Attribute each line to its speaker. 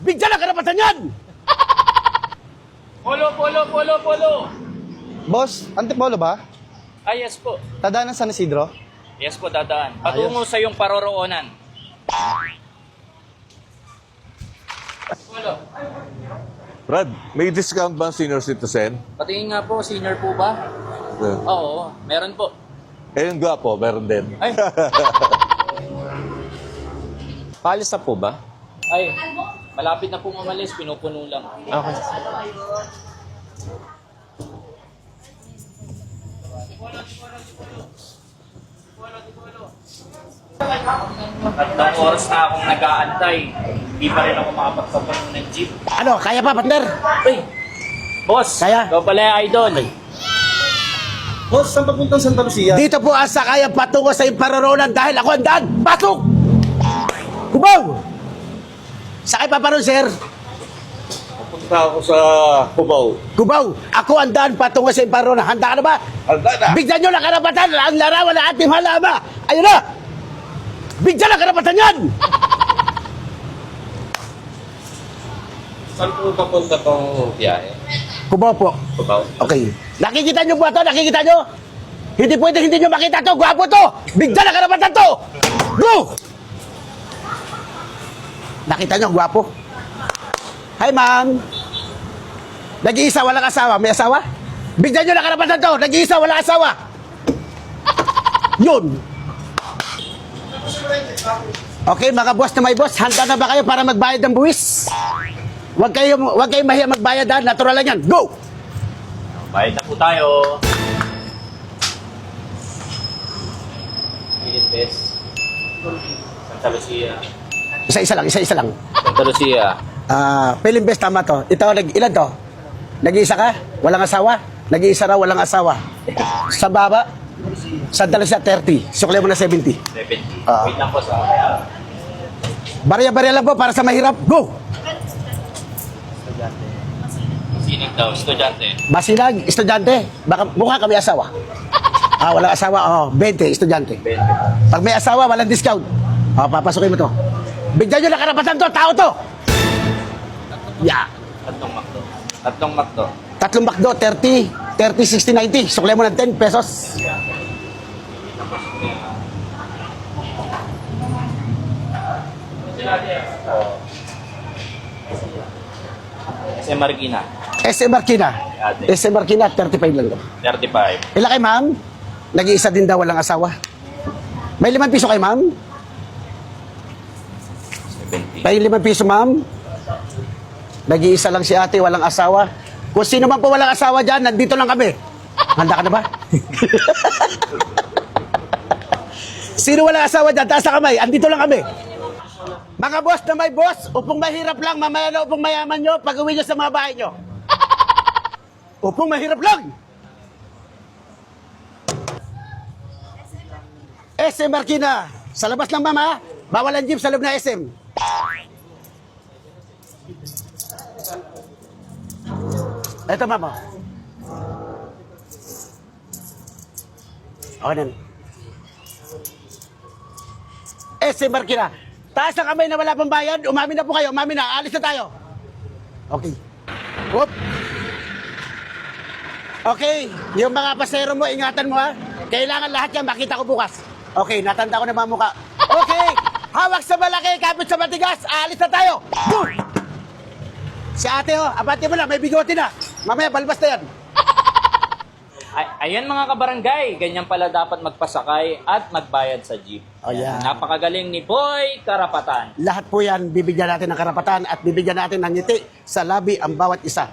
Speaker 1: Bigyan ang karapatan yan!
Speaker 2: Polo.
Speaker 3: Boss, Antipolo ba?
Speaker 2: Yes po.
Speaker 3: Tadaan ng San Isidro?
Speaker 2: Yes po, dadaan. Patungo sa yung paroroonan. Polo.
Speaker 4: Brad, may discount ba ang senior citizen?
Speaker 2: Patingin nga po, senior po ba? Oo, meron po.
Speaker 4: Eh, yung gwapo, meron din.
Speaker 2: Ay,
Speaker 5: Paalis na po ba?
Speaker 2: ay, malapit na po umalis, pinupuno lang.
Speaker 5: Okay.
Speaker 2: Tatlong oras na akong nag-aantay. Hindi pa rin ako makapagpapuno ng jeep.
Speaker 1: Ano, kaya pa, partner?
Speaker 2: Uy, boss,
Speaker 1: Kaya?
Speaker 2: ikaw pala yung idol.
Speaker 3: Boss, saan papuntang Santa Lucia?
Speaker 1: Dito po ang sakaya patungo sa imparoroonan dahil ako ang daan. Pasok! Kubaw! Sakay pa ron, sir.
Speaker 4: Punta ako sa Cubao.
Speaker 1: Kubaw, ako ang daan patungo sa imparoroonan. Handa ka na ba?
Speaker 4: Handa na!
Speaker 1: Bigyan nyo ng karapatan ang larawan ng ating halama. Ayun na! Bigyan ng karapatan yan!
Speaker 5: Saan po papunta tong biyahe?
Speaker 1: Kubaw po.
Speaker 5: Cubao?
Speaker 1: Okay. Nakikita nyo ba ito? Nakikita nyo? Hindi pwede hindi nyo makita to. Gwapo to. Bigyan ng karapatan to. Go! Nakita nyo, gwapo. Hi, ma'am. Nag-iisa, walang asawa. May asawa? Bigyan nyo ng karapatan to. Nag-iisa, walang asawa. Yun. Okay, mga boss na may boss, handa na ba kayo para magbayad ng buwis? Huwag kayong mahiya magbayad ha. Natural lang yan. Go!
Speaker 2: Bayad na po tayo. Pilit bes. Santa Lucia.
Speaker 1: Isa-isa lang.
Speaker 2: Santa Lucia.
Speaker 1: Piling best, tama to. Ito, ilan to? Nag-iisa ka? Walang asawa? Nag-iisa raw, walang asawa. Sa baba? Santa Lucia, 30. Sukli mo na 70.
Speaker 2: 70.
Speaker 1: Ah.
Speaker 2: Wait lang po sa
Speaker 1: Barya-barya lang po para sa mahirap. Go!
Speaker 2: sinig daw, estudyante.
Speaker 1: Masinag, estudyante. Baka mukha kami asawa. Walang asawa, 20, estudyante.
Speaker 2: 20.
Speaker 1: Pag may asawa, walang discount. Papasukin mo to. Bigyan nyo na karapatan to, tao to. Yeah.
Speaker 2: Tatlong makdo.
Speaker 1: Tatlong bakdo, 30, 60, 90. Sukli mo ng 10 pesos.
Speaker 2: SM Marikina.
Speaker 1: SM Marikina. SM Marikina, 35 lang daw.
Speaker 2: 35.
Speaker 1: Ilan kay ma'am? Nag-iisa din daw, walang asawa. May 5 piso kay ma'am?
Speaker 2: 70.
Speaker 1: May 5 piso ma'am? Nag-iisa lang si ate, walang asawa. Kung sino man po walang asawa dyan, nandito lang kami. Handa ka na ba? Sino walang asawa dyan? Taas na kamay. Andito lang kami. Mga boss na may boss, upong mahirap lang, mamaya na upong mayaman nyo, pag-uwi nyo sa mga bahay nyo. Upong mahirap lang. SM Marikina. Sa labas lang, mama. Bawal ang jeep sa loob na SM. Ito, mama. Okay na. SM Marikina. Taas ang kamay na wala pang bayad. Umamin na po kayo. Umamin na. Alis na tayo. Okay. Whoop. Okay. Yung mga pasero mo, ingatan mo ha. Kailangan lahat yan makita ko bukas. Okay. Natanda ko na mga mukha. Okay. Hawak sa malaki, kapit sa matigas. Alis na tayo. Go! Si ate abante mo na. May bigote na. Mamaya, balbas na yan.
Speaker 2: Ayan mga kabarangay, ganyan pala dapat magpasakay at magbayad sa jeep.
Speaker 1: Oh, yeah.
Speaker 2: Napakagaling ni Boy Karapatan.
Speaker 1: Lahat po yan, bibigyan natin ng karapatan at bibigyan natin ng ngiti sa labi ang bawat isa.